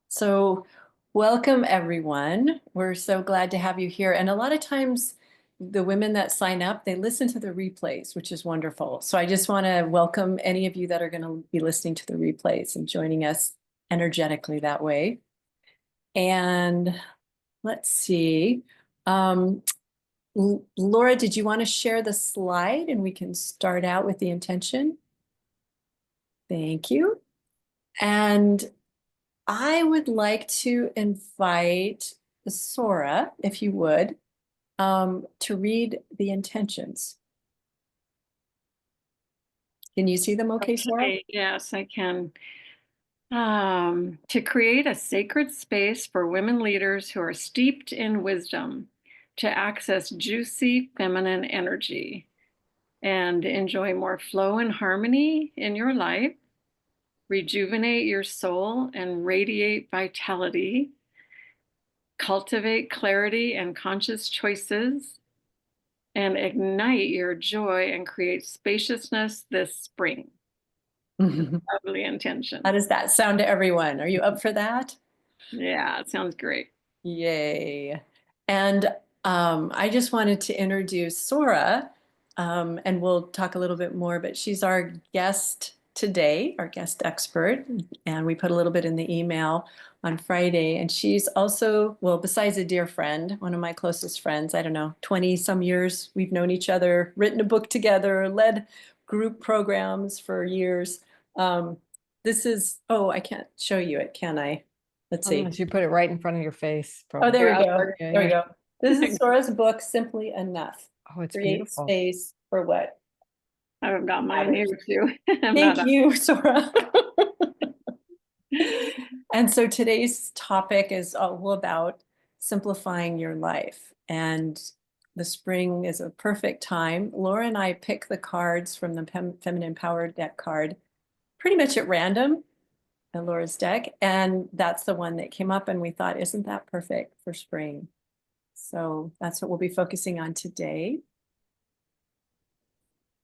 So welcome everyone. We're so glad to have you here. And a lot of times the women that sign up, they listen to the replays, which is wonderful. So I just want to welcome any of you that are going to be listening to the replays and joining us energetically that way. And let's see. Um, Laura, did you want to share the slide and we can start out with the intention? Thank you. And I would like to invite Sora, if you would, to read the intentions. Can you see them okay, Sora? Okay, yes, I can. To create a sacred space for women leaders who are steeped in wisdom to access juicy feminine energy and enjoy more flow and harmony in your life, rejuvenate your soul and radiate vitality, cultivate clarity and conscious choices, and ignite your joy and create spaciousness this spring. Lovely How intention. does that sound to everyone? Are you up for that? Yeah, it sounds great. Yay. And I just wanted to introduce Sora, and we'll talk a little bit more, but she's our guest today, our guest expert. And we put a little bit in the email on Friday. And she's also, well, besides a dear friend, one of my closest friends, I don't know, 20 some years, we've known each other, written a book together, led group programs for years. Um, this is, oh, I can't show you it, can I? Let's see. Unless you put it right in front of your face, Oh, probably. there we Yeah, go. Yeah, There we yeah. go. This is Sora's book, Simply Enough. Oh, it's Create beautiful. space for what I've got mine here matters. too. I'm Thank not you, Sora. And so today's topic is all about simplifying your life. And the spring is a perfect time. Laura and I pick the cards from the Feminine Power deck card pretty much at random in Laura's deck. And that's the one that came up, and we thought, isn't that perfect for spring? So that's what we'll be focusing on today.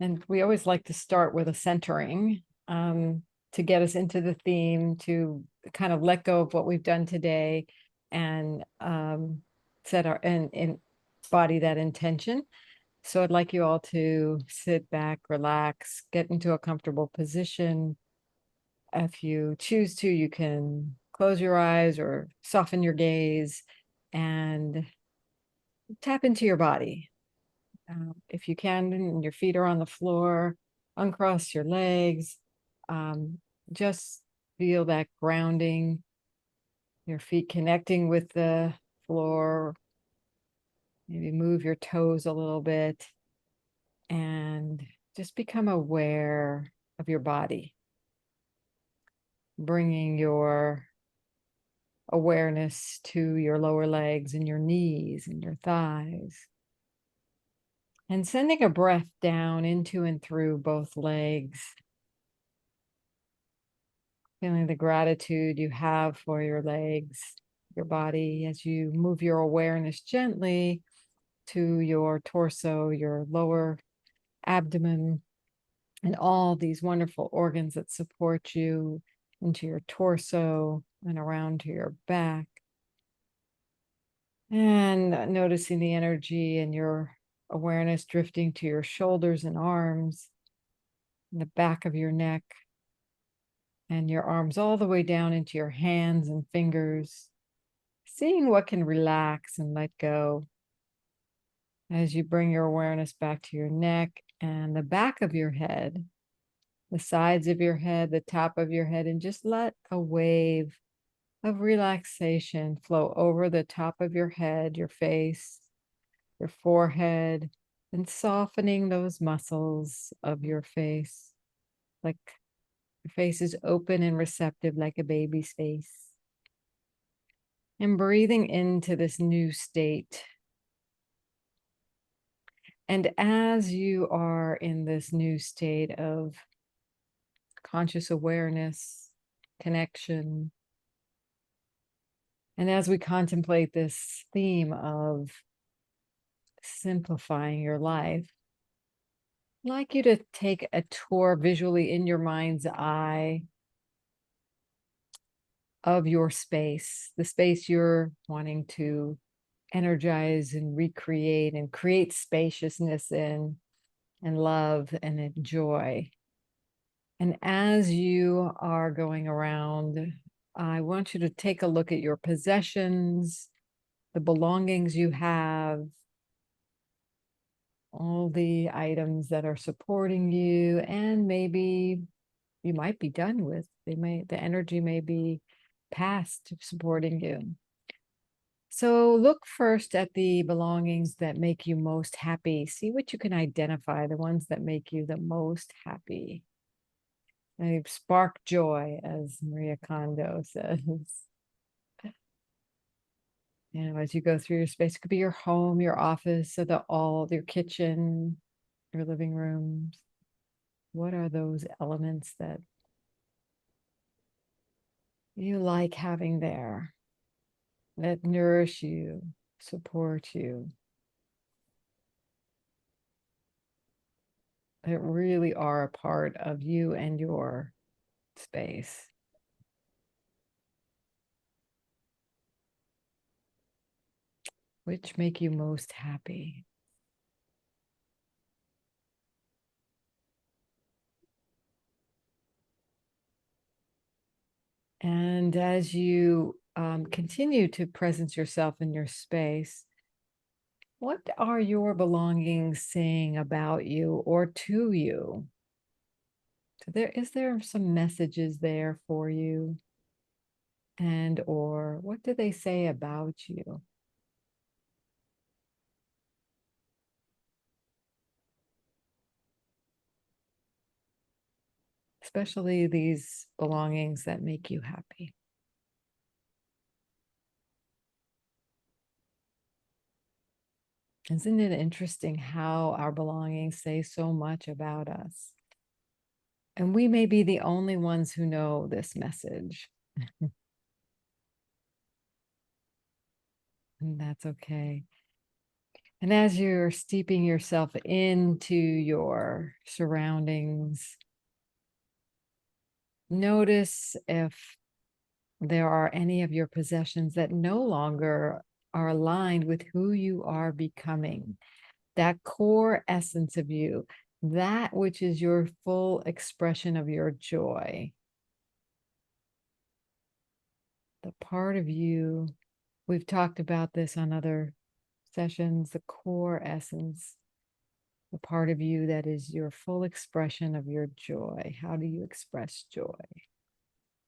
And we always like to start with a centering to get us into the theme, to kind of let go of what we've done today and set our and embody that intention. So I'd like you all to sit back, relax, get into a comfortable position. If you choose to, you can close your eyes or soften your gaze and tap into your body. If you can, and your feet are on the floor, uncross your legs. Just feel that grounding, your feet connecting with the floor. Maybe move your toes a little bit and just become aware of your body, bringing your awareness to your lower legs and your knees and your thighs. And sending a breath down into and through both legs, feeling the gratitude you have for your legs, your body, as you move your awareness gently to your torso, your lower abdomen, and all these wonderful organs that support you, into your torso and around to your back. And noticing the energy and your awareness drifting to your shoulders and arms, and the back of your neck, and your arms all the way down into your hands and fingers, seeing what can relax and let go as you bring your awareness back to your neck and the back of your head, the sides of your head, the top of your head, and just let a wave of relaxation flow over the top of your head, your face, your forehead, and softening those muscles of your face, like your face is open and receptive like a baby's face. And breathing into this new state. And as you are in this new state of conscious awareness, connection, and as we contemplate this theme of simplifying your life, I'd like you to take a tour visually in your mind's eye of your space, the space you're wanting to energize and recreate and create spaciousness in, and love and joy. And as you are going around, I want you to take a look at your possessions, the belongings you have, all the items that are supporting you, and maybe you might be done with. The energy may be past supporting you. So look first at the belongings that make you most happy. See what you can identify, the ones that make you the most happy. They spark joy, as Maria Kondo says. As you go through your space, it could be your home, your office, or your kitchen, your living rooms. What are those elements that you like having there, that nourish you, support you, that really are a part of you and your space? Which make you most happy? And as you continue to presence yourself in your space, what are your belongings saying about you or to you? So is there some messages there for you? And or what do they say about you? Especially these belongings that make you happy. Isn't it interesting how our belongings say so much about us? And we may be the only ones who know this message. And that's okay. And as you're steeping yourself into your surroundings, notice if there are any of your possessions that no longer are aligned with who you are becoming, that core essence of you, that which is your full expression of your joy, the part of you. We've talked about this on other sessions, the core essence, the part of you that is your full expression of your joy. How do you express joy?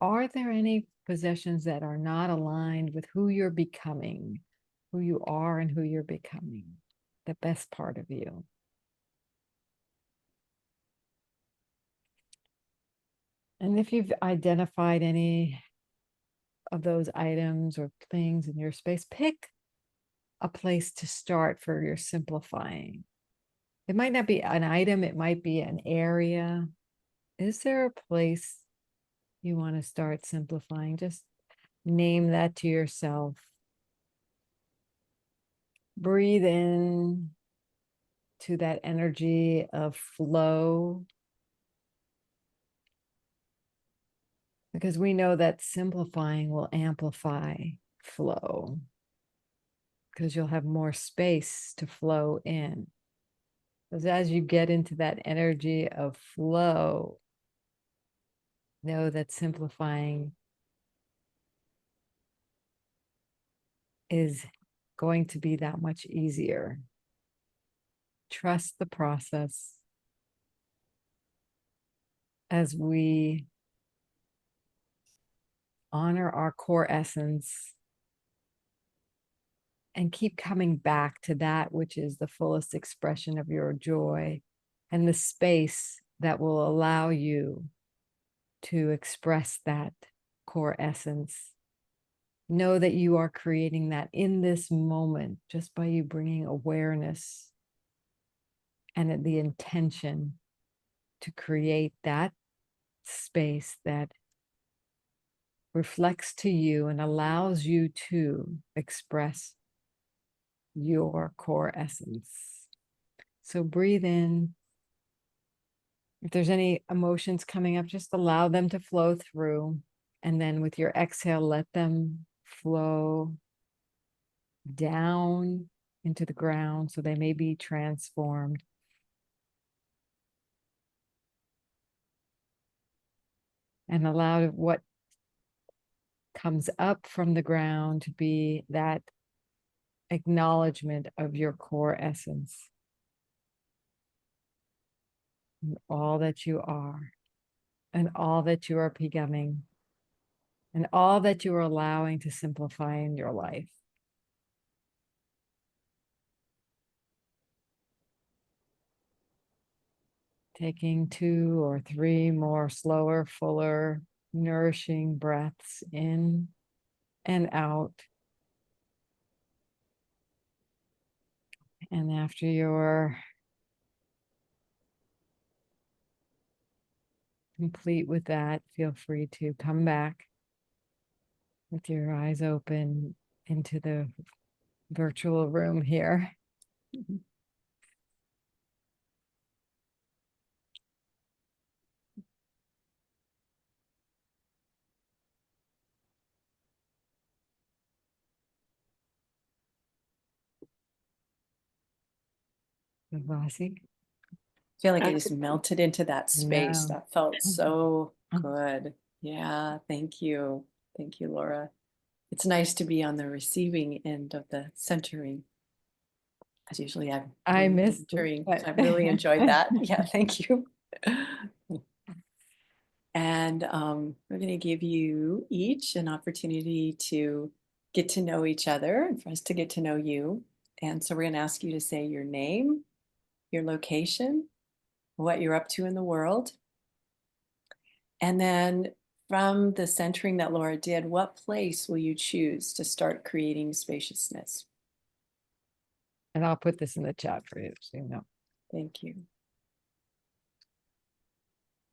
Are there any possessions that are not aligned with who you're becoming, who you are and who you're becoming, the best part of you? And if you've identified any of those items or things in your space, pick a place to start for your simplifying. It might not be an item, it might be an area. Is there a place you want to start simplifying? Just name that to yourself. Breathe in to that energy of flow, because we know that simplifying will amplify flow, because you'll have more space to flow in. Because as you get into that energy of flow, know that simplifying is going to be that much easier. Trust the process as we honor our core essence and keep coming back to that which is the fullest expression of your joy and the space that will allow you to express that core essence. Know that you are creating that in this moment just by you bringing awareness and the intention to create that space that reflects to you and allows you to express your core essence. So breathe in. If there's any emotions coming up, just allow them to flow through. And then with your exhale, let them flow down into the ground so they may be transformed. And allow what comes up from the ground to be that acknowledgement of your core essence, and all that you are, and all that you are becoming, and all that you are allowing to simplify in your life. Taking 2 or 3 more slower, fuller, nourishing breaths in and out. And after you're complete with that, feel free to come back with your eyes open into the virtual room here. Vasi. I feel like I just melted into that space. No. That felt so good. Yeah, thank you. Thank you, Laura. It's nice to be on the receiving end of the centering. Because usually I'm I doing the missed it, entering. but So I really enjoyed that. Yeah, thank you. And we're going to give you each an opportunity to get to know each other and for us to get to know you. And so we're going to ask you to say your name, your location, what you're up to in the world. And then from the centering that Laura did, what place will you choose to start creating spaciousness? and I'll put this in the chat for you, so you know. Thank you.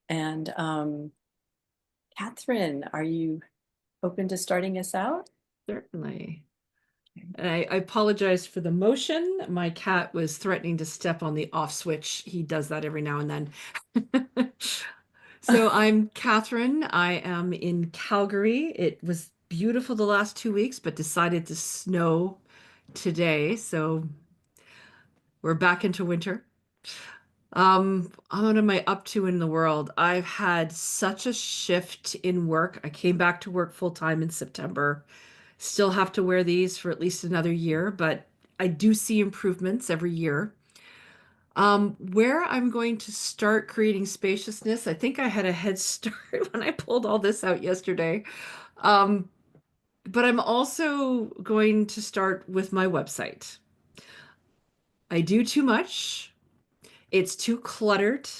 And Catherine, are you open to starting us out? Certainly. And I apologize for the motion. My cat was threatening to step on the off switch. He does that every now and then. So I'm Catherine. I am in Calgary. It was beautiful the last 2 weeks, but decided to snow today. So we're back into winter. What am I up to in the world? I've had such a shift in work. I came back to work full time in September. Still have to wear these for at least another year, but I do see improvements every year. Where I'm going to start creating spaciousness, I think I had a head start when I pulled all this out yesterday. But I'm also going to start with my website. I do too much. It's too cluttered.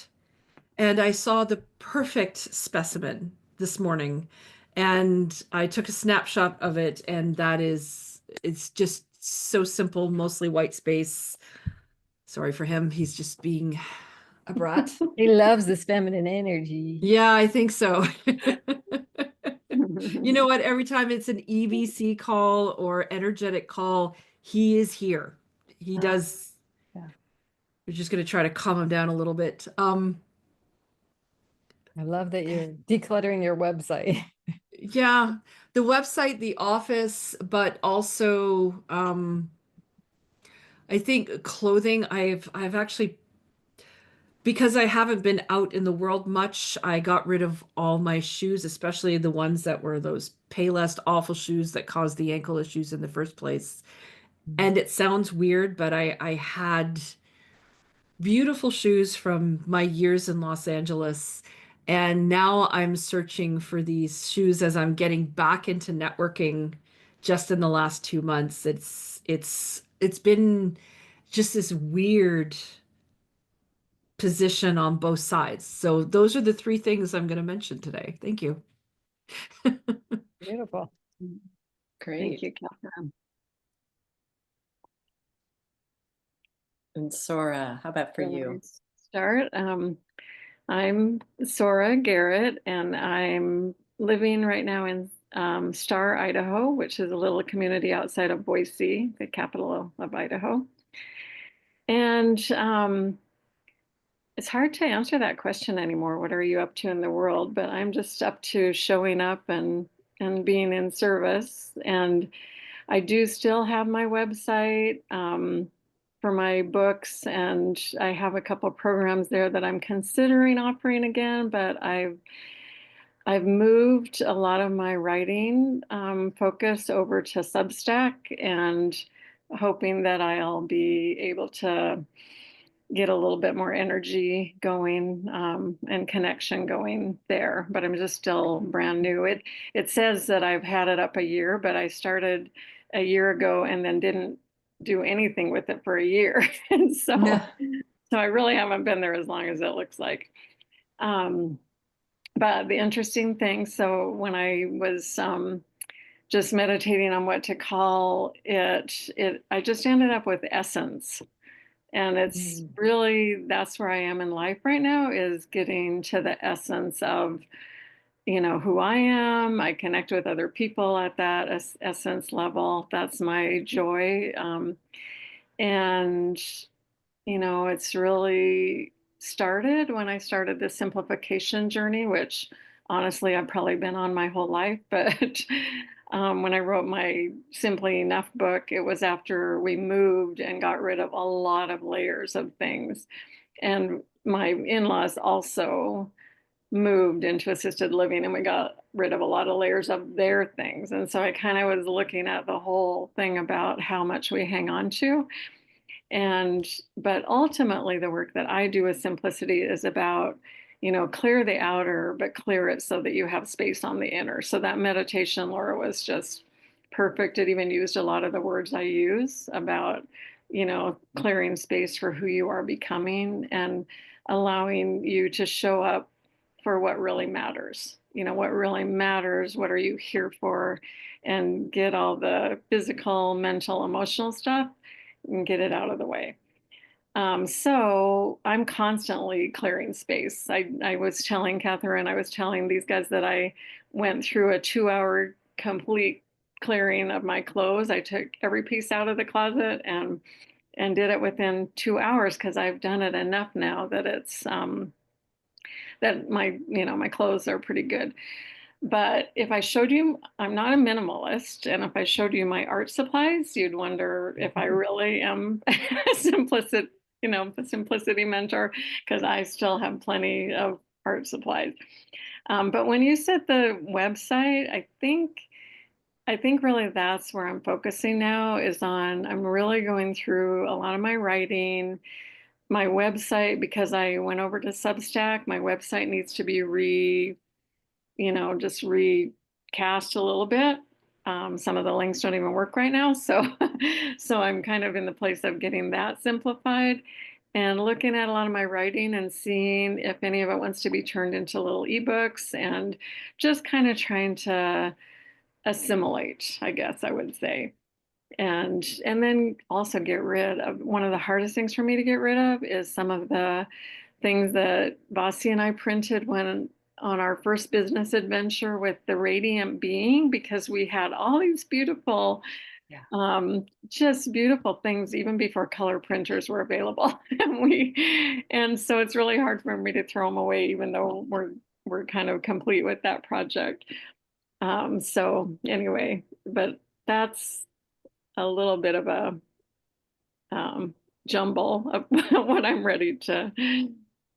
And I saw the perfect specimen this morning, and I took a snapshot of it, and it's just so simple, mostly white space. Sorry for him. He's just being a brat. He loves this feminine energy. Yeah, I think so. You know what? Every time it's an EVC call or energetic call, he is here. He does. Yeah. We're just going to try to calm him down a little bit. I love that you're decluttering your website. Yeah, the website, the office, but also I think clothing. I've actually, because I haven't been out in the world much, I got rid of all my shoes, especially the ones that were those Payless awful shoes that caused the ankle issues in the first place. And it sounds weird, but I had beautiful shoes from my years in Los Angeles. And now I'm searching for these shoes as I'm getting back into networking just in the last 2 months. It's been just this weird position on both sides. So those are the 3 things I'm going to mention today. Thank you. Beautiful. Great. Thank you, Catherine. And Sora, how about for you? Start. I'm Sora Garrett, and I'm living right now in Star, Idaho, which is a little community outside of Boise, the capital of Idaho. And It's hard to answer that question anymore. What are you up to in the world? But I'm just up to showing up and being in service. And I do still have my website for my books, and I have a couple programs there that I'm considering offering again. But I've moved a lot of my writing focus over to Substack, and hoping that I'll be able to get a little bit more energy going and connection going there. But I'm just still brand new. It says that I've had it up a year, but I started a year ago and then didn't do anything with it for a year. And No. so I really haven't been there as long as it looks like. Um, but the interesting thing, so when I was just meditating on what to call it, I just ended up with essence. And it's really, that's where I am in life right now, is getting to the essence of, who I am. I connect with other people at that essence level. That's my joy. And it's really started when I started the simplification journey, which honestly I've probably been on my whole life. But when I wrote my Simply Enough book, it was after we moved and got rid of a lot of layers of things. And my in-laws also moved into assisted living, and we got rid of a lot of layers of their things. And so I kind of was looking at the whole thing about how much we hang on to. But ultimately the work that I do with simplicity is about, clear the outer, but clear it so that you have space on the inner. So that meditation, Laura, was just perfect. It even used a lot of the words I use about, clearing space for who you are becoming and allowing you to show up for what really matters. What really matters, what are you here for, and get all the physical, mental, emotional stuff and get it out of the way. So I'm constantly clearing space. I was telling Catherine, I was telling these guys that I went through a 2-hour complete clearing of my clothes. I took every piece out of the closet and did it within 2 hours, because I've done it enough now that it's that my clothes are pretty good. But if I showed you, I'm not a minimalist, and if I showed you my art supplies, you'd wonder if I really am a simplicity mentor, because I still have plenty of art supplies. But when you said the website, I think really that's where I'm focusing now, is on, I'm really going through a lot of my writing. My website, because I went over to Substack, my website needs to be just recast a little bit. Some of the links don't even work right now. So, so I'm kind of in the place of getting that simplified and looking at a lot of my writing and seeing if any of it wants to be turned into little ebooks, and just kind of trying to assimilate, I guess I would say. And then also get rid of, one of the hardest things for me to get rid of is some of the things that Vasi and I printed when on our first business adventure with the Radiant Being, because we had all these beautiful, just beautiful things even before color printers were available. And so it's really hard for me to throw them away, even though we're kind of complete with that project. So anyway, but that's a little bit of a jumble of what I'm ready to,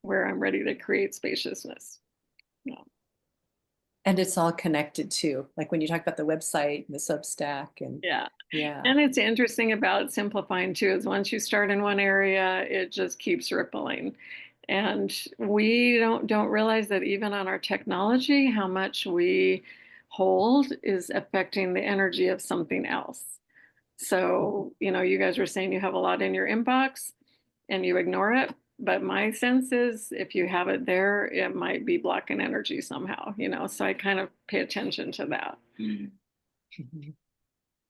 where I'm ready to create spaciousness. Yeah. And it's all connected too. Like when you talk about the website and the Substack and Yeah. yeah. And it's interesting about simplifying too, is once you start in one area, it just keeps rippling. And we don't realize that even on our technology, how much we hold is affecting the energy of something else. So, you guys were saying you have a lot in your inbox and you ignore it. But my sense is if you have it there, it might be blocking energy somehow, so I kind of pay attention to that.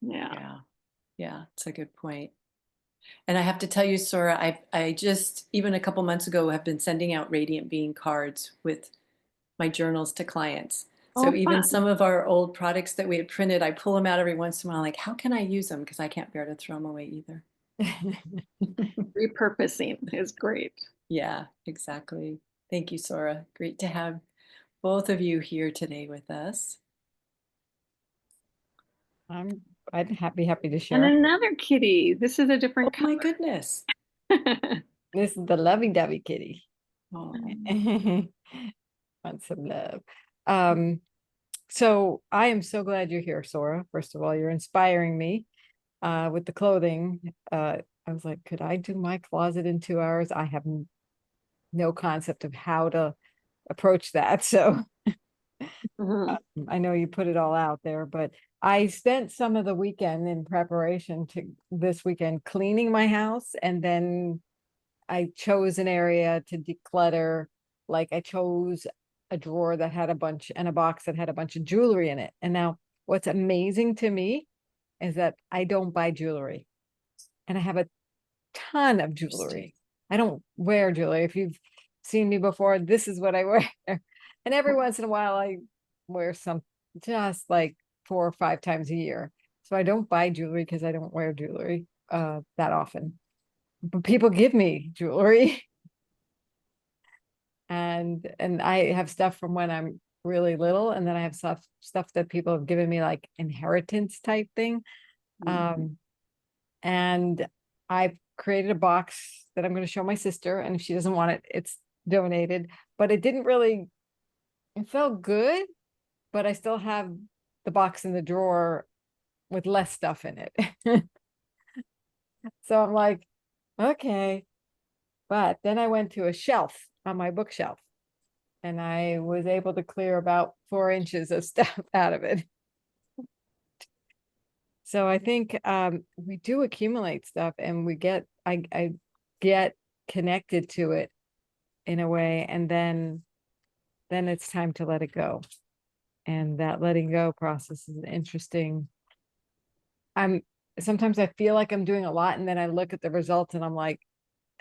Yeah. Yeah, it's a good point. And I have to tell you, Sora, I just, even a couple months ago, have been sending out Radiant Being cards with my journals to clients. So Oh, even fun. some of our old products that we had printed, I pull them out every once in a while, like, how can I use them? Because I can't bear to throw them away either. Repurposing is great. Yeah, exactly. Thank you, Sora. Great to have both of you here today with us. I'd happy to And share. another kitty. This is a Oh different my color. goodness. This is the lovey-dovey kitty. Oh, Want some love. Um, so I am so glad you're here, Sora. First of all, you're inspiring me with the clothing. I was like, could I do my closet in 2 hours? I have no concept of how to approach that. So Mhm. I know you put it all out there, but I spent some of the weekend in preparation to this weekend cleaning my house, and then I chose an area to declutter. Like I chose a drawer that had a bunch and a box that had a bunch of jewelry in it. And now what's amazing to me is that I don't buy jewelry, and I have a ton of interesting. jewelry. I don't wear jewelry. If you've seen me before, this is what I wear. And every once in a while I wear some, just like 4 or 5 times a year. So I don't buy jewelry because I don't wear jewelry that often. But people give me jewelry. And I have stuff from when I'm really little, and then I have stuff that people have given me, like inheritance type thing. Um, and I've created a box that I'm going to show my sister, and if she doesn't want it, it's donated. But it didn't really, it felt good, but I still have the box in the drawer with less stuff in it. So I'm like, okay. But then I went to a shelf on my bookshelf, and I was able to clear about 4 inches of stuff out of it. So I think we do accumulate stuff, and I get connected to it in a way, and then it's time to let it go. And that letting go process is interesting. I'm Sometimes I feel like I'm doing a lot, and then I look at the results and I'm like,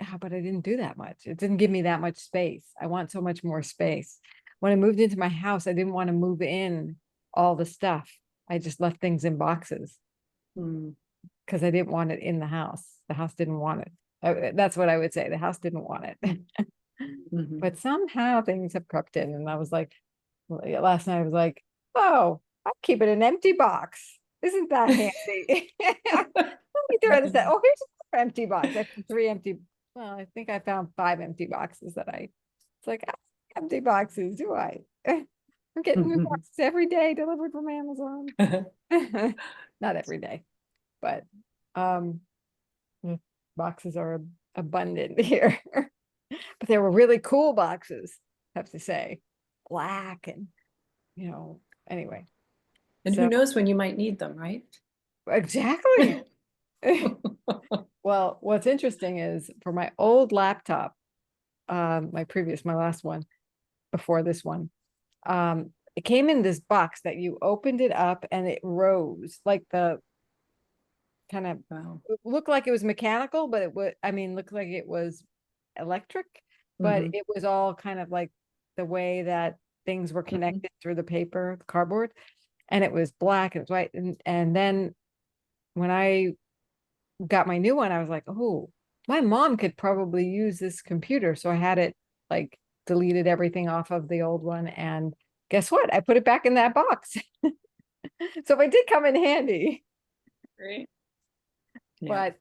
oh, but I didn't do that much. It didn't give me that much space. I want so much more space. When I moved into my house, I didn't want to move in all the stuff. I just left things in boxes Mm, because I didn't want it in the house. The house didn't want it. That's what I would say. The house didn't want it. mhm. But somehow things have crept in. And I was like, last night I was like, oh, I'll keep it an empty box. Isn't that handy? Let me throw this out. Oh, here's another empty box. I have 3 empty. Well, I think I found 5 empty boxes that it's like, empty boxes, do I? I'm getting new boxes every day delivered from Amazon. Not every day, but um, boxes are abundant here. But they were really cool boxes, I have to say. Black and, anyway. And who So knows when you might need them, right? exactly. Well, what's interesting is for my old laptop, my last one before this one, it came in this box that you opened it up and it rose like the kind of Wow. looked like it was mechanical, but it would, I mean, looked like it was electric, but Mhm, it was all kind of like the way that things were mhm. connected through the paper, the cardboard, and it was black and it was white. And then when I got my new one, I was like, oh, my mom could probably use this computer. So I had it like deleted everything off of the old one. And guess what? I put it back in that box. So it did come in handy, Great. Yeah. but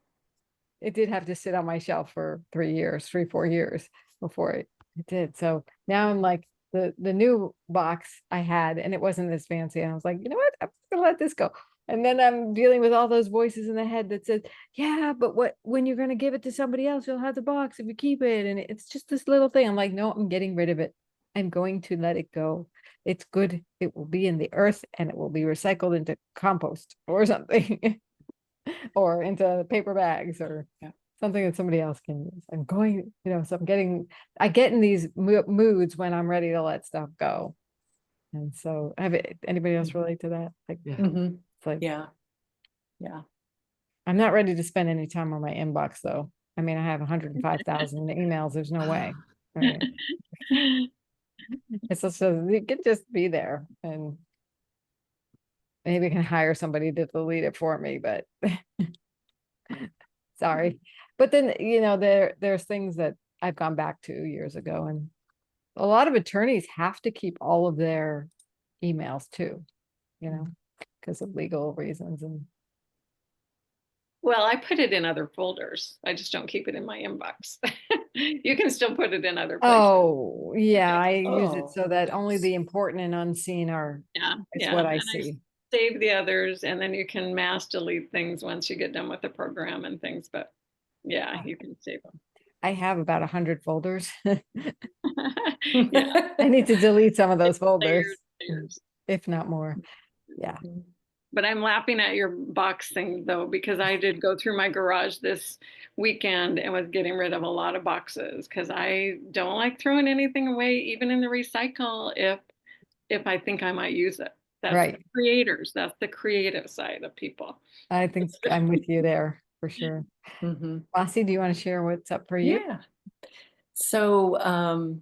it did have to sit on my shelf for 3 years, 4 years before it did. So now I'm like the new box I had, and it wasn't as fancy. And I was like, you know what? I'm just gonna let this go. And then I'm dealing with all those voices in the head that said, yeah, but what when you're gonna give it to somebody else, you'll have the box if you keep it. And it's just this little thing. I'm like, no, I'm getting rid of it. I'm going to let it go. It's good. It will be in the earth and it will be recycled into compost or something. Or into paper bags or Yeah. something that somebody else can use. I'm going, so I get in these moods when I'm ready to let stuff go. And so anybody else relate to that? Like, Yeah. Mhm. it's like, Yeah. Yeah. I'm not ready to spend any time on my inbox though. I mean, I have 105,000 emails. There's no way. I mean, it's just, it can just be there, and maybe I can hire somebody to delete it for me, but sorry. But then, there's things that I've gone back to years ago, and a lot of attorneys have to keep all of their emails too, because of legal reasons. And Well, I put it in other folders. I just don't keep it in my inbox. You can still put it in other places. oh yeah, I use it Oh, so that only the important and unseen are Yeah, is yeah. what I And see. save the others, and then you can mass delete things once you get done with the program and things. But yeah, you can save them. I have about 100 folders. Yeah, I need to delete some of those layers, folders, layers. if not more. Yeah. But I'm laughing at your box thing though, because I did go through my garage this weekend and was getting rid of a lot of boxes because I don't like throwing anything away, even in the recycle, if I think I might use it. That's the Right. creators. That's the creative side of people. I think I'm with you there for sure. mhm. Bossy, do you want to share what's up for you? Yeah. So,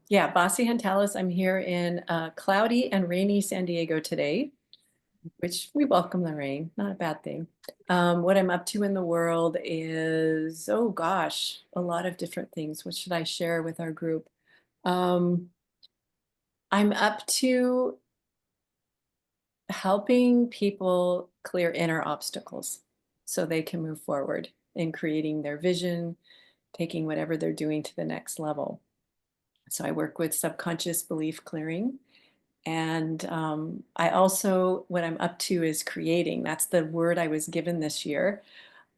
yeah, Bossy Huntalis, I'm here in cloudy and rainy San Diego today, which we welcome the rain, not a bad thing. What I'm up to in the world is, oh gosh, a lot of different things. What should I share with our group? Um, I'm up to helping people clear inner obstacles so they can move forward in creating their vision, taking whatever they're doing to the next level. So I work with subconscious belief clearing. And I also, what I'm up to is creating. That's the word I was given this year.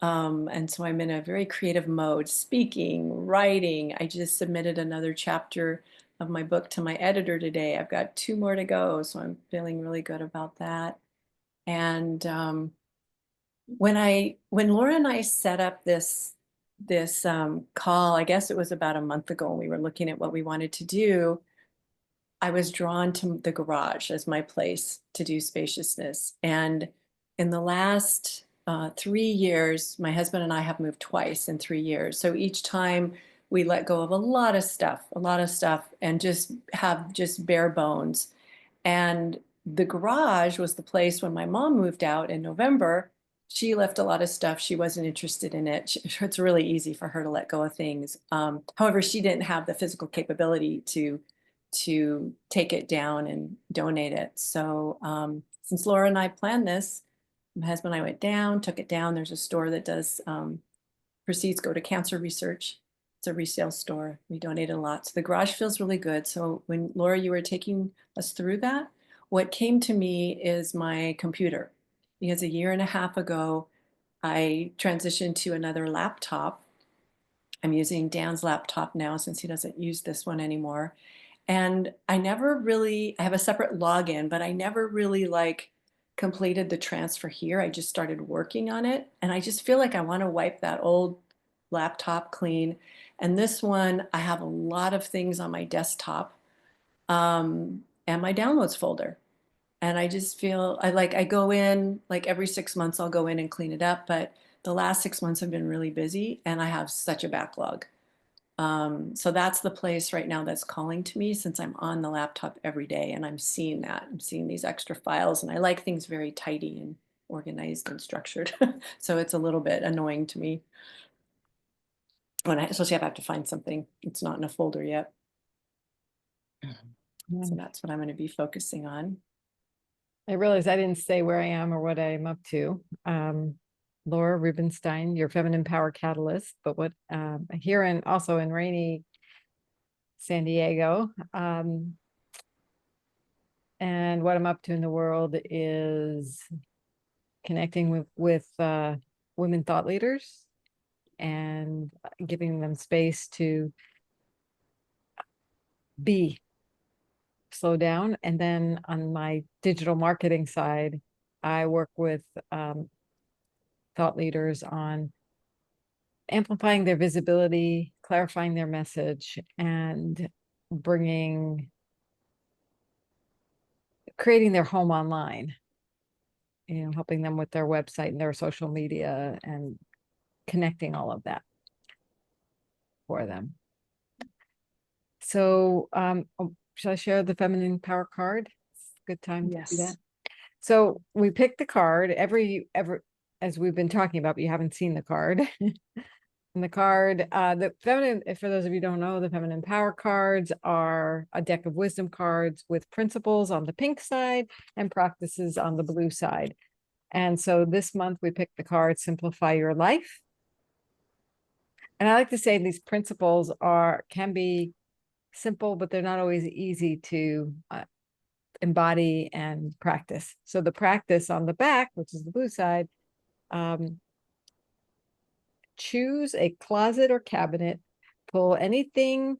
And so I'm in a very creative mode, speaking, writing. I just submitted another chapter of my book to my editor today. I've got 2 more to go, so I'm feeling really good about that. And when Laura and I set up this call, I guess it was about a month ago, when we were looking at what we wanted to do, I was drawn to the garage as my place to do spaciousness. And in the last 3 years, my husband and I have moved twice in 3 years. So each time we let go of a lot of stuff, and just have just bare bones. And the garage was the place when my mom moved out in November. She left a lot of stuff. She wasn't interested in it. It's really easy for her to let go of things. However, she didn't have the physical capability to take it down and donate it. So since Laura and I planned this, my husband and I went down, took it down. There's a store that does proceeds go to cancer research. It's a resale store. We donated a lot. So the garage feels really good. So when Laura, you were taking us through that, what came to me is my computer. Because a year and a half ago, I transitioned to another laptop. I'm using Dan's laptop now since he doesn't use this one anymore. And I have a separate login, but I never really completed the transfer here. I just started working on it. And I just feel like I want to wipe that old laptop clean. And this one, I have a lot of things on my desktop and my downloads folder. And I just feel I go in like every 6 months, I'll go in and clean it up. But the last 6 months have been really busy and I have such a backlog. So that's the place right now that's calling to me, since I'm on the laptop every day and I'm seeing that. I'm seeing these extra files, and I like things very tidy and organized and structured. So it's a little bit annoying to me especially if I have to find something it's not in a folder yet. So that's what I'm going to be focusing on. I realize I didn't say where I am or what I'm up to. Laura Rubenstein, your feminine power catalyst, but what here and also in rainy San Diego. And what I'm up to in the world is connecting with women thought leaders and giving them space to slow down. And then on my digital marketing side, I work with thought leaders on amplifying their visibility, clarifying their message, and creating their home online, helping them with their website and their social media and connecting all of that for them. So shall I share the feminine power card? It's a good time to do that. So we pick the card every as we've been talking about, but you haven't seen the card. And the card, the feminine, for those of you who don't know, the feminine power cards are a deck of wisdom cards with principles on the pink side and practices on the blue side. And so this month we picked the card Simplify Your Life. And I like to say these principles can be simple, but they're not always easy to embody and practice. So the practice on the back, which is the blue side, choose a closet or cabinet, pull out anything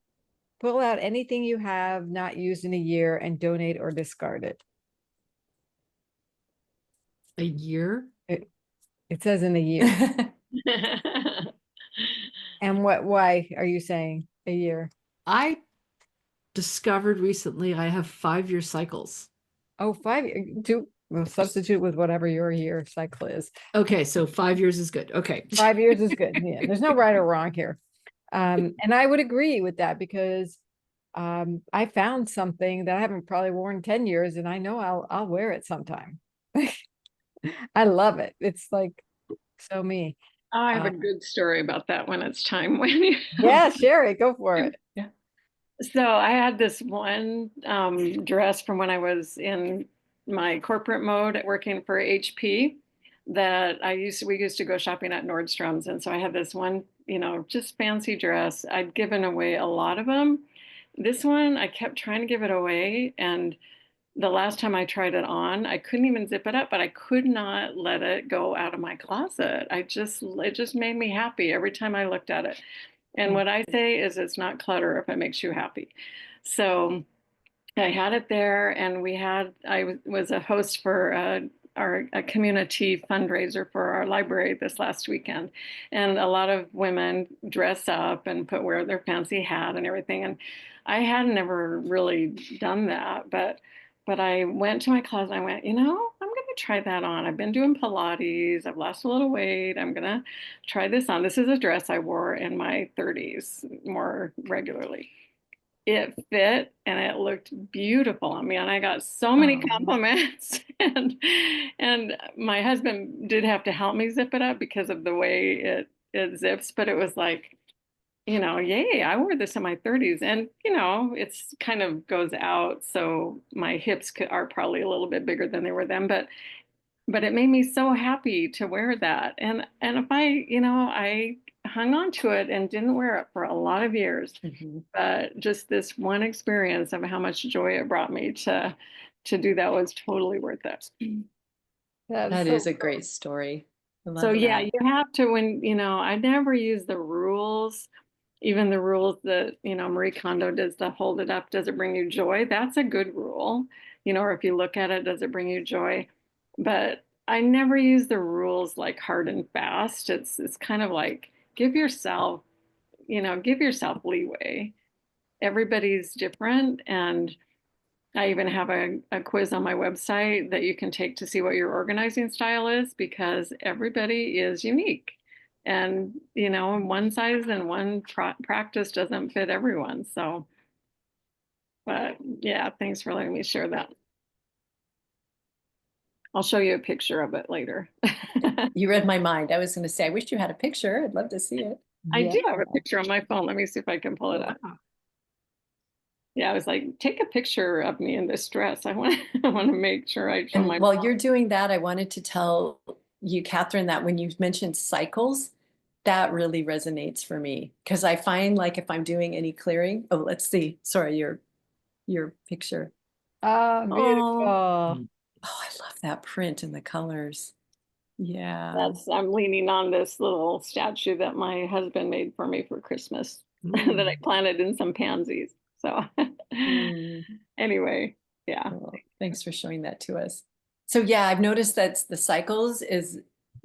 you have not used in a year and donate or discard it. A year? It says in a year. And why are you saying a year? I discovered recently I have 5-year cycles. Oh, 5 years. We'll substitute with whatever your year cycle is. Okay, so 5 years is good. Okay. 5 years is good. Yeah, there's no right or wrong here. And I would agree with that because I found something that I haven't probably worn 10 years and I know I'll wear it sometime. I love it. It's like so me. I have a good story about that when it's time. When you Yeah, share it. Go for it. Yeah. So I had this one dress from when I was in my corporate mode at working for HP that we used to go shopping at Nordstrom's. And so I had this one, just fancy dress. I'd given away a lot of them. This one, I kept trying to give it away. And the last time I tried it on, I couldn't even zip it up, but I could not let it go out of my closet. It just made me happy every time I looked at it. And what I say is it's not clutter if it makes you happy. So I had it there, and I was a host for a community fundraiser for our library this last weekend. And a lot of women dress up and wear their fancy hat and everything. And I had never really done that, but I went to my closet and I went, I'm going to try that on. I've been doing Pilates. I've lost a little weight. I'm going to try this on. This is a dress I wore in my 30s more regularly. It fit and it looked beautiful on me, and I got so many compliments. and my husband did have to help me zip it up because of the way it zips, but it was like, yay, I wore this in my 30s, and it's kind of goes out, so my hips are probably a little bit bigger than they were then, but it made me so happy to wear that. And if I hung on to it and didn't wear it for a lot of years, but just this one experience of how much joy it brought me to do that was totally worth it. That is a great story. I love So yeah, that. you have to, I never use the rules, even the rules that, Marie Kondo does, to hold it up. Does it bring you joy? That's a good rule. Or if you look at it, does it bring you joy? But I never use the rules like hard and fast. It's kind of like give yourself leeway. Everybody's different. And I even have a quiz on my website that you can take to see what your organizing style is, because everybody is unique. And, one size and one practice doesn't fit everyone. So, but yeah, thanks for letting me share that. I'll show you a picture of it later. You read my mind. I was going to say, I wish you had a picture. I'd love to see it. I do have a picture on my phone. Let me see if I can pull it up. Yeah, I was like, take a picture of me in this dress. I want to make sure I show my. While you're doing that, I wanted to tell you, Catherine, that when you mentioned cycles, that really resonates for me, because I find like if I'm doing any clearing, let's see. Sorry, your picture. Oh, beautiful. Oh, I love that print and the colors. Yeah. I'm leaning on this little statue that my husband made for me for Christmas that I planted in some pansies. So anyway, yeah. Well, thanks for showing that to us. So yeah, I've noticed that the cycles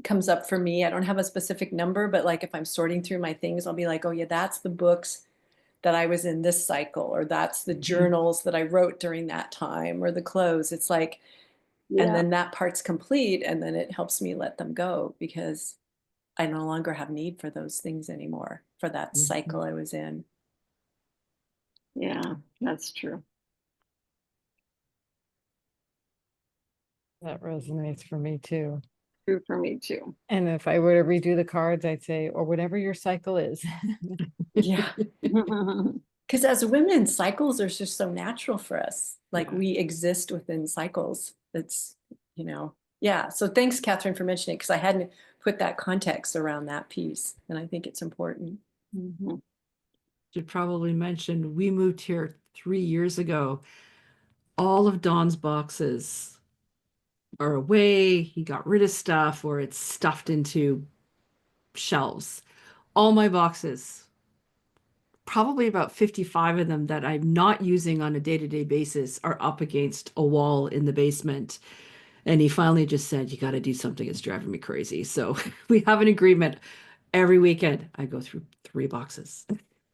comes up for me. I don't have a specific number, but like if I'm sorting through my things, I'll be like, oh yeah, that's the books that I was in this cycle, or that's the journals that I wrote during that time, or the clothes. It's like, and then that part's complete, and then it helps me let them go because I no longer have need for those things anymore, for that cycle I was in. Yeah, that's true. That resonates for me too. true for me too. And if I were to redo the cards, I'd say, or whatever your cycle is. Yeah. Because as women, cycles are just so natural for us. Like Yeah. we exist within cycles. It's, yeah. So thanks, Catherine, for mentioning it because I hadn't put that context around that piece. And I think it's important. Mhm. Should probably mention we moved here 3 years ago. All of Don's boxes are away. He got rid of stuff or it's stuffed into shelves. All my boxes, probably about 55 of them that I'm not using on a day-to-day basis, are up against a wall in the basement. And he finally just said, you got to do something. It's driving me crazy. So we have an agreement. Every weekend, I go through 3 boxes.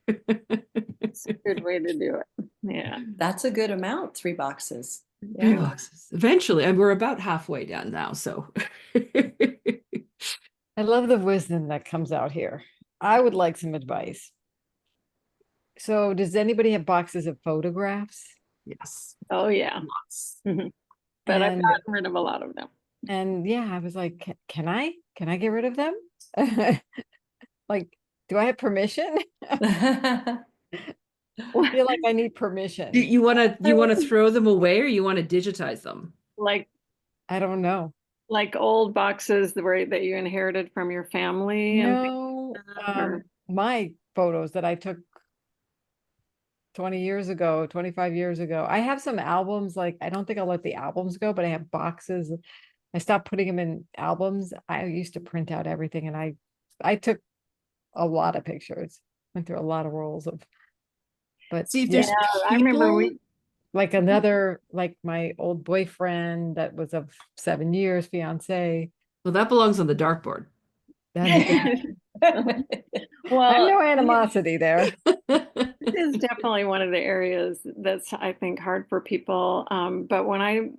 It's a good way to do it. Yeah. That's a good amount, 3 boxes. Three Yeah. boxes. Eventually, and we're about halfway down now. So I love the wisdom that comes out here. I would like some advice. So, does anybody have boxes of photographs? yes, Oh yeah. lots. Mhm. But I've And gotten rid of a lot of them. yeah, I was like, can I? Can I get rid of them? Like, do I have permission? I feel like I need Do permission. you want to throw them away or you want to digitize them? Like I don't know. old boxes that you inherited from your family and things No, like that, or my photos that I took 20 years ago, 25 years ago. I have some albums, like I don't think I'll let the albums go, but I have boxes. I stopped putting them in albums. I used to print out everything and I took a lot of pictures. Went through a lot of rolls of, but See, if yeah, there's yeah, I remember people, like another, like my old boyfriend that was of 7 years, fiance. well, that belongs on the dartboard. I have well, no animosity there. it is definitely one of the areas that's I think hard for people. But when I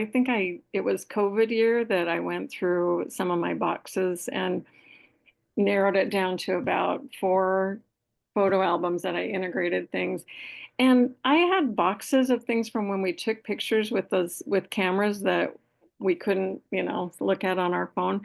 think it was COVID year that I went through some of my boxes and narrowed it down to about 4 photo albums that I integrated things. And I had boxes of things from when we took pictures with cameras that we couldn't, look at on our phone.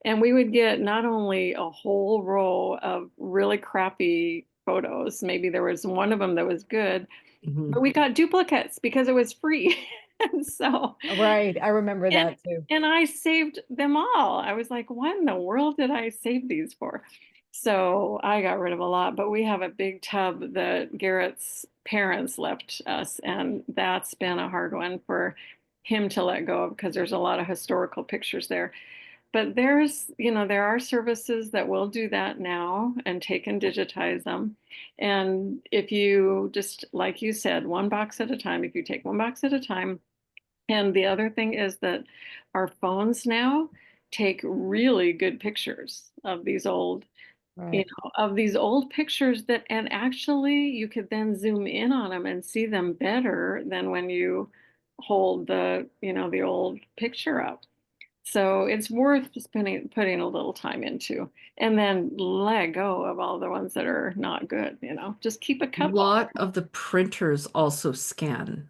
And we would get not only a whole row of really crappy photos, maybe there was one of them that was good, but Mhm. we got duplicates because it was free. And so, Right. I remember and that too. and I saved them all. I was like, what in the world did I save these for? So I got rid of a lot, but we have a big tub that Garrett's parents left us, and that's been a hard one for him to let go of because there's a lot of historical pictures there. But there are services that will do that now and take and digitize them. And if you just, like you said, one box at a time, if you take one box at a time, and the other thing is that our phones now take really good pictures of these old, Right. pictures and actually you could then zoom in on them and see them better than when you hold the old picture up. So it's worth putting a little time into, and then let go of all the ones that are not good, just keep a A couple. lot of the printers also scan.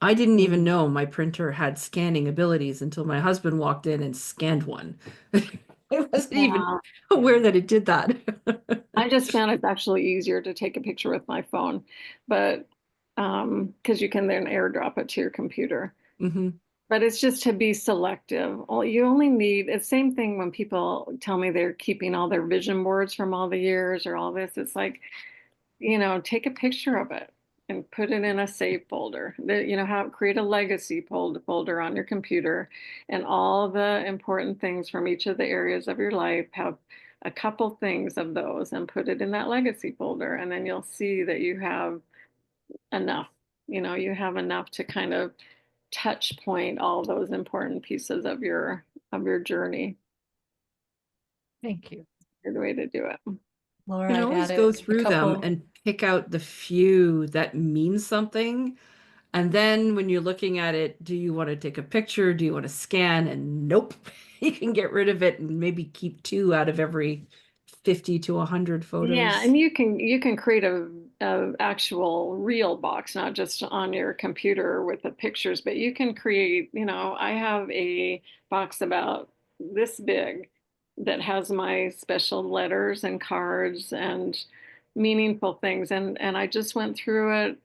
I didn't even Mm. know my printer had scanning abilities until my husband walked in and scanned one. I wasn't even Yeah. aware that it did that. I just found it's actually easier to take a picture with my phone, but because you can then airdrop it to your computer. hmm But it's just to be selective. You only need, it's same thing when people tell me they're keeping all their vision boards from all the years or all this. It's like, take a picture of it and put it in a save folder. Create a legacy folder on your computer, and all the important things from each of the areas of your life, have a couple things of those and put it in that legacy folder. And then you'll see that you have enough. You have enough to kind of touch point all those important pieces of your journey. Thank you. Good way to do it. Laura, You can I'd always go added a through them couple. and pick out the few that mean something. And then when you're looking at it, do you want to take a picture? Do you want to scan? And nope, you can get rid of it and maybe keep 2 out of every 50 to 100 Yeah, photos. and you can create a actual real box, not just on your computer with the pictures, but you can create, I have a box about this big that has my special letters and cards and meaningful things. And I just went through it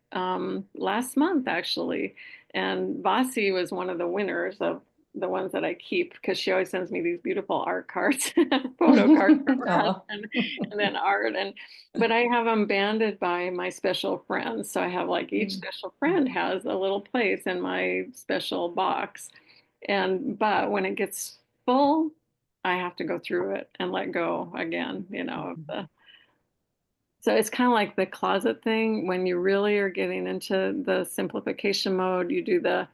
last month actually. And Vasi was one of the winners of the ones that I keep because she always sends me these beautiful art cards, photo cards from her Aw. husband, and then art. And but I have them banded by my special friends. So I have like each special friend has a little place in my special box. And but when it gets full, I have to go through it and let go again, of the so it's kind of like the closet thing. When you really are getting into the simplification mode, you do the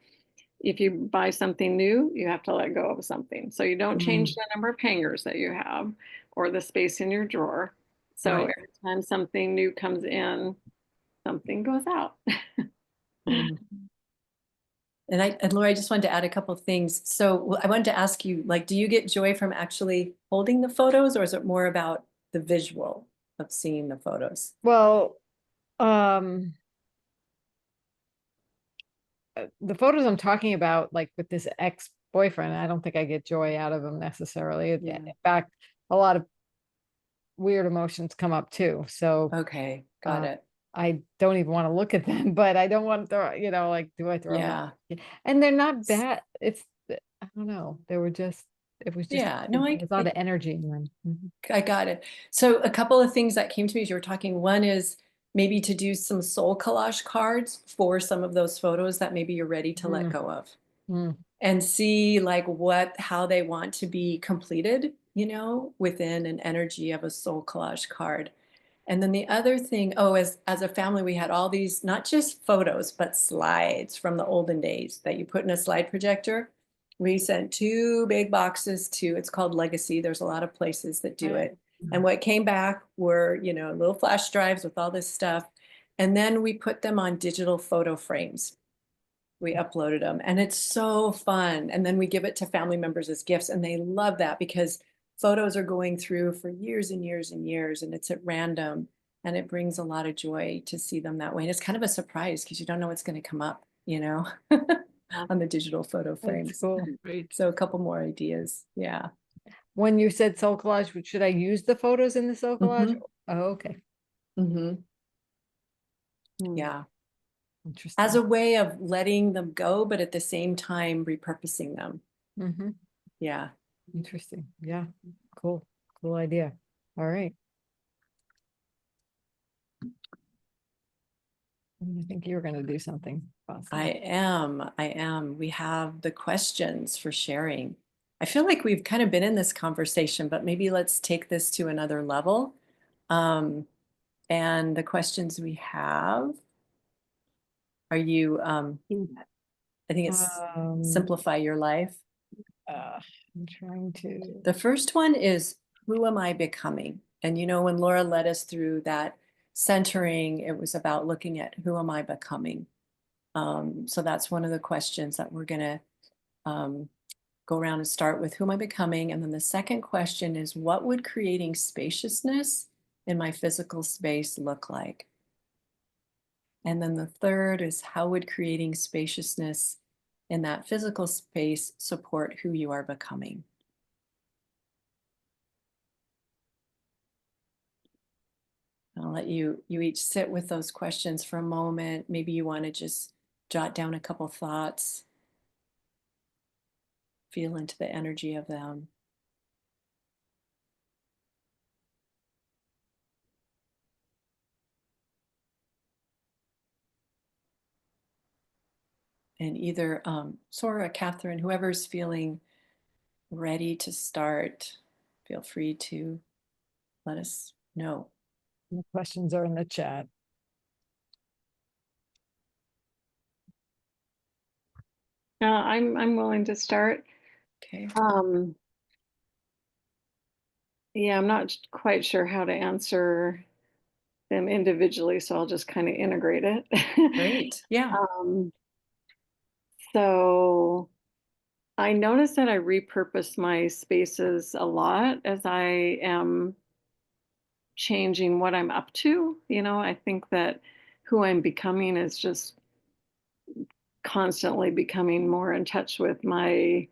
if you buy something new, you have to let go of something. So you don't change Mm, the number of hangers that you have or the space in your drawer. So right. every time something new comes in, something goes out. Mm. And Laura, I just wanted to add a couple of things. So I wanted to ask you, like, do you get joy from actually holding the photos, or is it more about the visual of seeing the photos? Well, um, the photos I'm talking about, like with this ex-boyfriend, I don't think I get joy out of them necessarily. Yeah. In fact, a lot of weird emotions come up too. So Okay, got uh, it. I don't even want to look at them, but I don't want to throw, like, do I throw them Yeah. away? And they're not bad. I don't know. It was just, Yeah. No, there's a lot of energy in them. Mhm. I got it. So a couple of things that came to me as you were talking. One is maybe to do some soul collage cards for some of those photos that maybe you're ready to let Mm, go of, mm, and see like how they want to be completed, within an energy of a soul collage card. And then the other thing, oh, as a family, we had all these, not just photos, but slides from the olden days that you put in a slide projector. We sent two big boxes to, it's called Legacy. There's a lot of places that do right. it. And what came back were, little flash drives with all this stuff. And then we put them on digital photo frames. We uploaded them, and it's so fun. And then we give it to family members as gifts, and they love that because photos are going through for years and years and years, and it's at random, and it brings a lot of joy to see them that way. And it's kind of a surprise because you don't know what's going to come up, on the digital photo That's frames. cool. Great. So a couple more ideas. Yeah. When you said soul collage, should I use the photos in the soul collage? Hmm. Oh, okay. Hmm. Hmm, Yeah. As interesting. a way of letting them go, but at the same time repurposing them. Hmm. Yeah. Interesting. Yeah. Cool. Cool idea. All right. I think you were going to do something. I Awesome. am. I am. We have the questions for sharing. I feel like we've kind of been in this conversation, but maybe let's take this to another level. Um, and the questions we have are I think it's Um, simplify your life. I'm trying to. The first one is, who am I becoming? And when Laura led us through that centering, it was about looking at who am I becoming? So that's one of the questions that we're going to um, go around and start with, who am I becoming? And then the second question is, what would creating spaciousness in my physical space look like? And then the third is, how would creating spaciousness in that physical space support who you are becoming? I'll let you each sit with those questions for a moment. Maybe you want to just jot down a couple thoughts, feel into the energy of them. And either Sora, Catherine, whoever's feeling ready to start, feel free to let us know. The questions are in the chat. I'm willing to start. Okay. Um, yeah, I'm not quite sure how to answer them individually, so I'll just kind of integrate it. Great. Yeah. um, so I notice that I repurpose my spaces a lot as I am changing what I'm up to. I think that who I'm becoming is just constantly becoming more in touch with my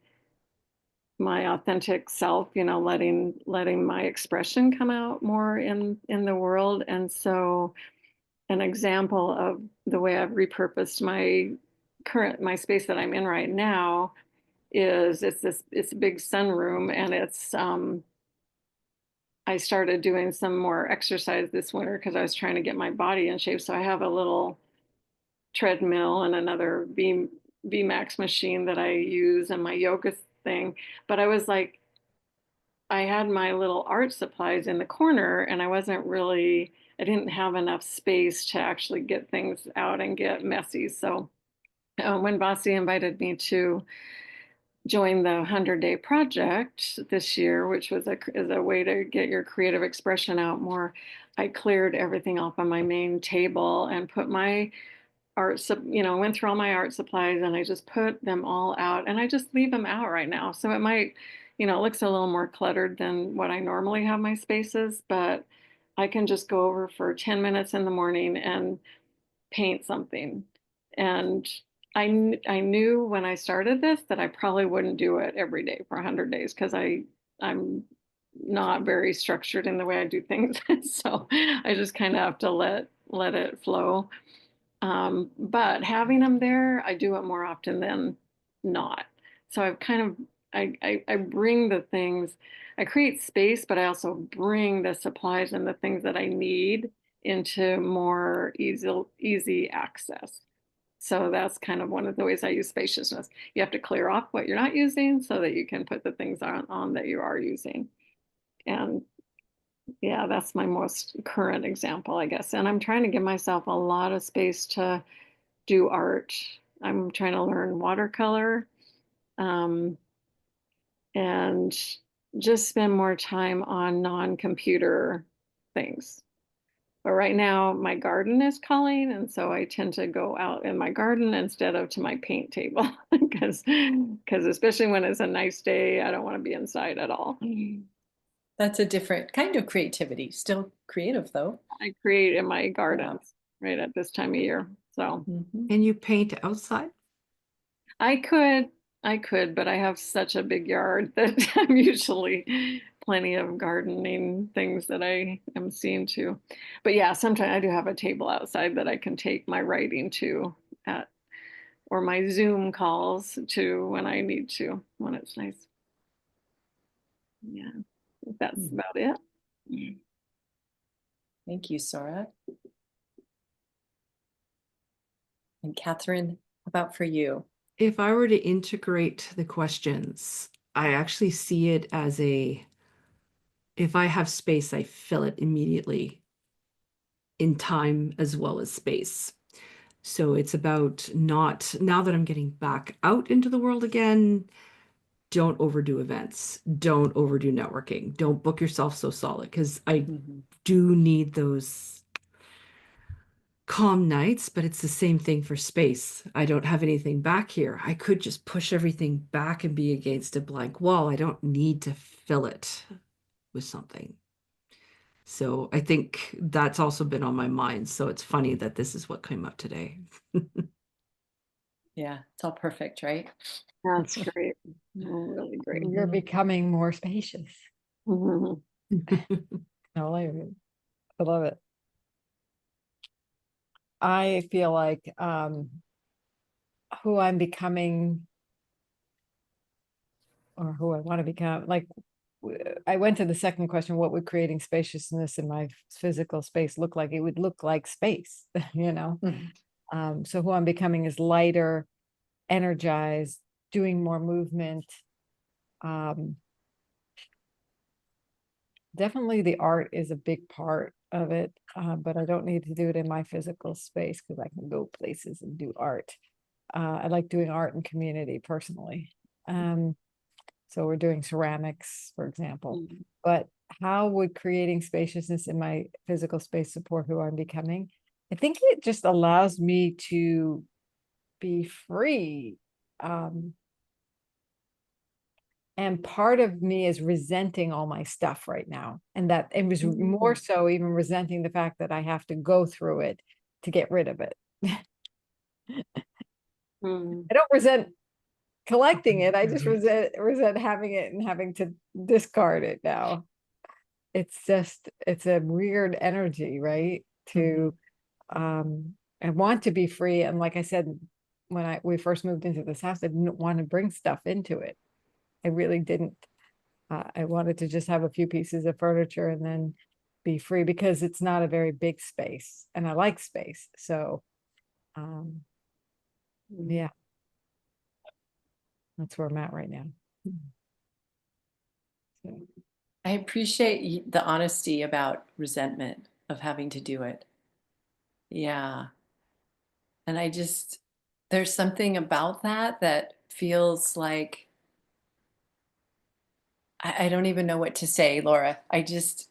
my authentic self, you know, letting my expression come out more in the world. And so an example of the way I've repurposed my space that I'm in right now is it's a big sunroom, and I started doing some more exercise this winter because I was trying to get my body in shape. So I have a little treadmill and another VMAX machine that I use and my yoga thing. But I was like, I had my little art supplies in the corner, and I didn't have enough space to actually get things out and get messy. So when Vasi invited me to join the 100-day project this year, which is a way to get your creative expression out more, I cleared everything off on my main table and put my went through all my art supplies, and I just put them all out, and I just leave them out right now. So it might, it looks a little more cluttered than what I normally have my spaces, but I can just go over for 10 minutes in the morning and paint something. And I knew when I started this that I probably wouldn't do it every day for 100 days because I'm not very structured in the way I do things. So I just kind of have to let it flow. But having them there, I do it more often than not. So I've kind of I bring the things, I create space, but I also bring the supplies and the things that I need into more easy access. So that's kind of one of the ways I use spaciousness. You have to clear off what you're not using so that you can put the things on that you are using. And yeah, that's my most current example, I guess. And I'm trying to give myself a lot of space to do art. I'm trying to learn watercolor, um, and just spend more time on non-computer things. But right now, my garden is calling, and so I tend to go out in my garden instead of to my paint table because especially when it's a nice day, I don't want to be inside at all. That's a different kind of creativity. Still creative though. I create in my Yeah. gardens right at this time of year. So Mhm. Can you paint outside? I could, but I have such a big yard that I'm usually plenty of gardening things that I am seeing to. But yeah, sometimes I do have a table outside that I can take my writing to at or my Zoom calls to when I need to, when it's nice. Yeah, I think that's about it. Thank you, Sora. And Catherine, how about for you? If I were to integrate the questions, I actually see it as if I have space, I fill it immediately in time as well as space. So it's about not, now that I'm getting back out into the world again, don't overdo events, don't overdo networking, don't book yourself so solid, because I Mhm. do need those calm nights, but it's the same thing for space. I don't have anything back here. I could just push everything back and be against a blank wall. I don't need to fill it with something. So I think that's also been on my mind. So it's funny that this is what came up today. Yeah, it's all perfect, right? That's great. Oh, really great. You're becoming more spacious. Mhm. I love it. I love it. I feel like who I'm becoming or who I want to become, like I went to the second question, what would creating spaciousness in my physical space look like? It would look like space, Mhm. So who I'm becoming is lighter, energized, doing more movement. Definitely the art is a big part of it, but I don't need to do it in my physical space because I can go places and do art. I like doing art in community personally. So we're doing ceramics, for example. Mhm. But how would creating spaciousness in my physical space support who I'm becoming? I think it just allows me to be free. And part of me is resenting all my stuff right now. And that it was more so even resenting the fact that I have to go through it to get rid of it. Mhm. I don't resent collecting it. I just resent having it and having to discard it now. It's a weird energy, right? To I want to be free. And like I said, when we first moved into this house, I didn't want to bring stuff into it. I really didn't. I wanted to just have a few pieces of furniture and then be free, because it's not a very big space and I like space. So yeah, that's where I'm at right now. So, I appreciate the honesty about resentment of having to do it. Yeah. And there's something about that that feels like, I don't even know what to say, Laura.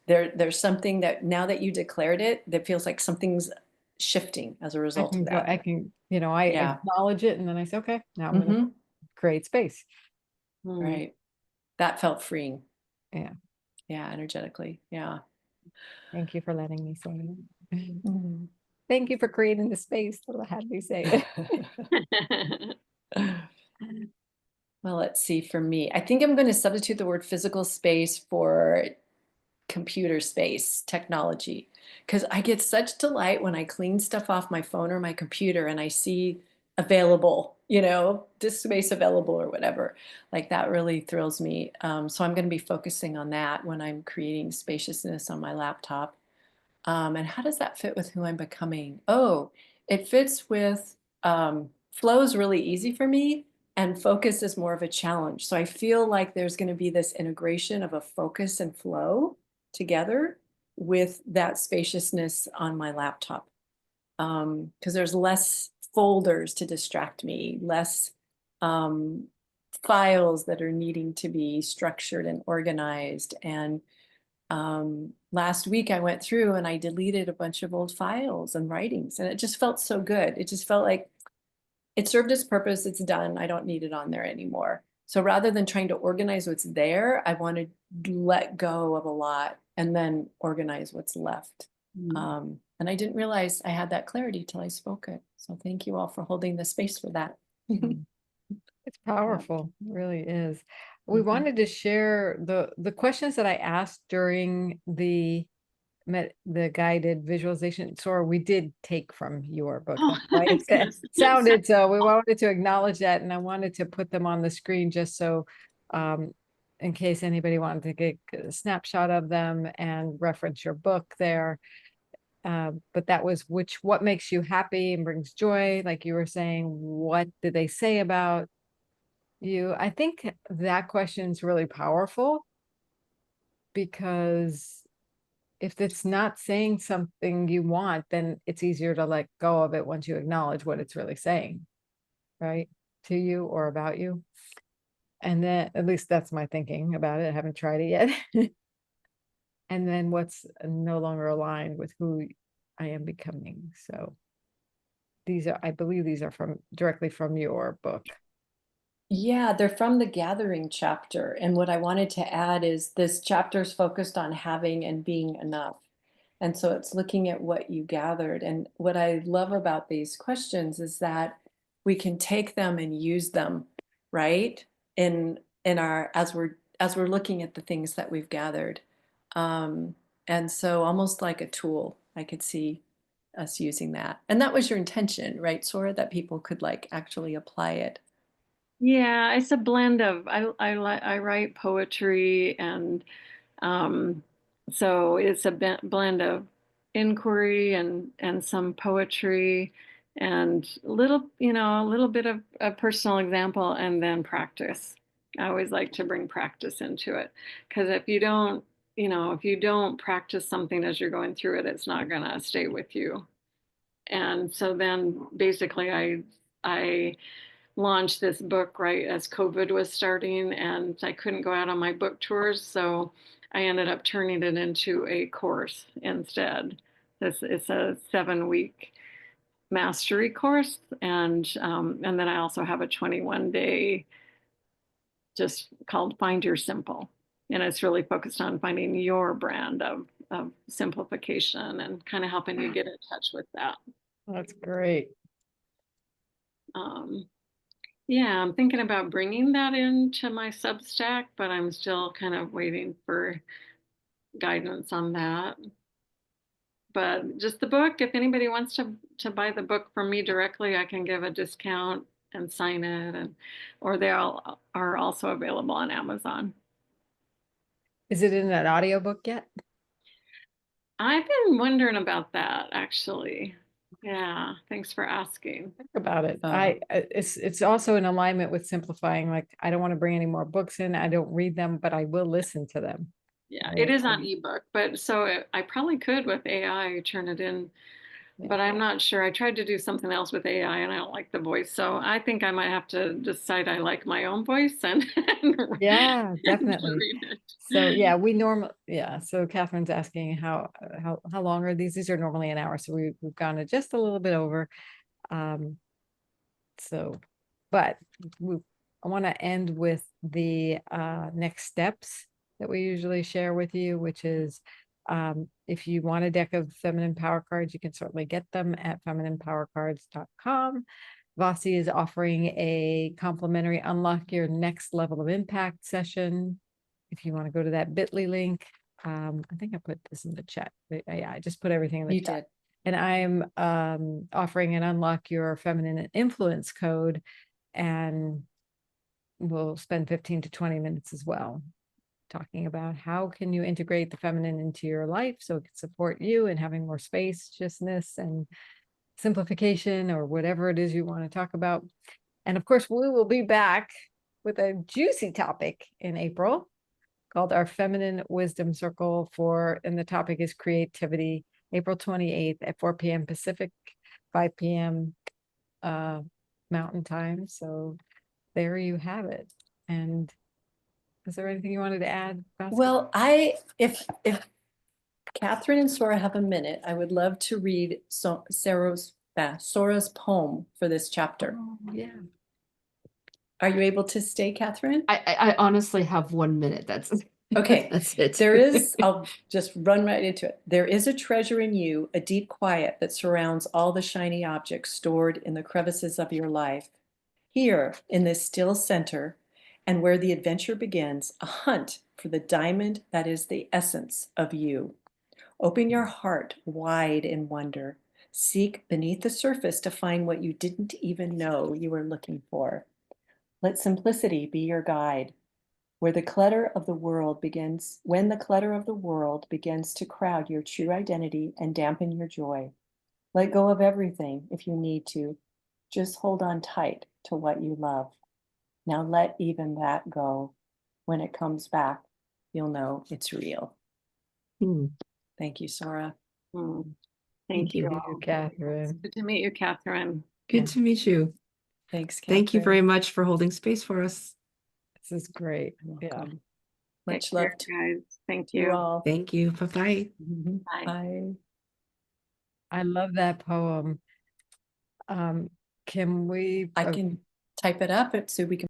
There's something that now that you declared it, that feels like something's shifting as a result of that. I can, I Yeah. acknowledge it and then I say, okay, now I'm going to create space. Right. That felt freeing. Yeah. Yeah, energetically. Yeah. Thank you for letting me say it. Thank you for creating the space to have me say it. Well, let's see, for me, I think I'm going to substitute the word physical space for computer space, technology, because I get such delight when I clean stuff off my phone or my computer and I see available, disk space available or whatever. Like that really thrills me. So I'm going to be focusing on that when I'm creating spaciousness on my laptop. And how does that fit with who I'm becoming? Oh, it fits with flow is really easy for me, and focus is more of a challenge. So I feel like there's going to be this integration of a focus and flow together with that spaciousness on my laptop. Because there's less folders to distract me, less um, files that are needing to be structured and organized. And last week I went through and I deleted a bunch of old files and writings, and it just felt so good. It just felt like it served its purpose. It's done. I don't need it on there anymore. So rather than trying to organize what's there, I want to let go of a lot and then organize what's left. And I didn't realize I had that clarity till I spoke it. So thank you all for holding the space for that. It's powerful, it really is. We wanted to share the questions that I asked during the guided visualization. Sora, we did take from your book. That's why it sounded so. We wanted to acknowledge that, and I wanted to put them on the screen just so in case anybody wanted to get a snapshot of them and reference your book there. But that was what makes you happy and brings joy, like you were saying. What did they say about you? I think that question is really powerful, because if it's not saying something you want, then it's easier to let go of it once you acknowledge what it's really saying, right? To you or about you. And then, at least that's my thinking about it. I haven't tried it yet. And then what's no longer aligned with who I am becoming. So I believe these are directly from your book. Yeah, they're from the gathering chapter. And what I wanted to add is this chapter is focused on having and being enough. And so it's looking at what you gathered. And what I love about these questions is that we can take them and use them, right? In our as we're looking at the things that we've gathered. And so almost like a tool, I could see us using that. And that was your intention, right, Sora, that people could like actually apply it. Yeah, it's a blend of I write poetry, and so it's a blend of inquiry and some poetry, and a little bit of a personal example, and then practice. I always like to bring practice into it, because if you don't practice something as you're going through it, it's not gonna stay with you. And so then basically I launched this book right as COVID was starting, and I couldn't go out on my book tours. So I ended up turning it into a course instead. It's a 7-week mastery course. And then I also have a 21-day just called Find Your Simple. And it's really focused on finding your brand of simplification and kind of helping you get in touch with that. That's great. Yeah, I'm thinking about bringing that into my Substack, but I'm still kind of waiting for guidance on that. But just the book, if anybody wants to buy the book from me directly, I can give a discount and sign it, and or they all are also available on Amazon. Is it in an audiobook yet? I've been wondering about that actually. Yeah, thanks for asking. Think about it. Oh. It's also in alignment with simplifying. Like, I don't want to bring any more books in. I don't read them, but I will listen to them. Yeah, Right? it is on ebook, but so I probably could with AI turn it in, Yeah. but I'm not sure. I tried to do something else with AI and I don't like the voice. So I think I might have to decide I like my own voice and Yeah, and definitely. read it. So yeah. So Catherine's asking how long are these? These are normally an hour, so we've gone to just a little bit over. So, but I want to end with the next steps that we usually share with you, which is if you want a deck of feminine power cards, you can certainly get them at femininepowercards.com. Vasi is offering a complimentary unlock your next level of impact session. If you want to go to that bit.ly link, I think I put this in the chat. Yeah, I just put everything in the You chat. did. And I'm offering an unlock your feminine influence code, and we'll spend 15 to 20 minutes as well talking about how can you integrate the feminine into your life so it can support you in having more spaciousness and simplification or whatever it is you want to talk about. And of course, we will be back with a juicy topic in April called our Feminine Wisdom Circle and the topic is creativity, April 28th at 4 p.m. Pacific, 5 p.m. Mountain Time. So there you have it. And is there anything you wanted to add, Vasi? Well, if Catherine and Sora have a minute, I would love to read Sora's poem for this chapter. Oh, yeah. Are you able to stay, Catherine? I honestly have 1 minute. That's Okay. that's it. I'll just run right into it. There is a treasure in you, a deep quiet that surrounds all the shiny objects stored in the crevices of your life. Here, in this still center, and where the adventure begins, a hunt for the diamond that is the essence of you. Open your heart wide in wonder. Seek beneath the surface to find what you didn't even know you were looking for. Let simplicity be your guide. When the clutter of the world begins to crowd your true identity and dampen your joy, let go of everything if you need to. Just hold on tight to what you love. Now let even that go. When it comes back, you'll know it's real. Hmm. Thank you, Sora. Thank Thank you you. all. Catherine. Good to meet you, Catherine. Good to meet you. Thanks, Catherine. Thank you very much for holding space for us. This is great. Yeah. Welcome. Take Much care, love to guys. Thank you you. all. Thank you. Bye-bye. Bye. Bye. I love that poem. Can we I can type it up so we can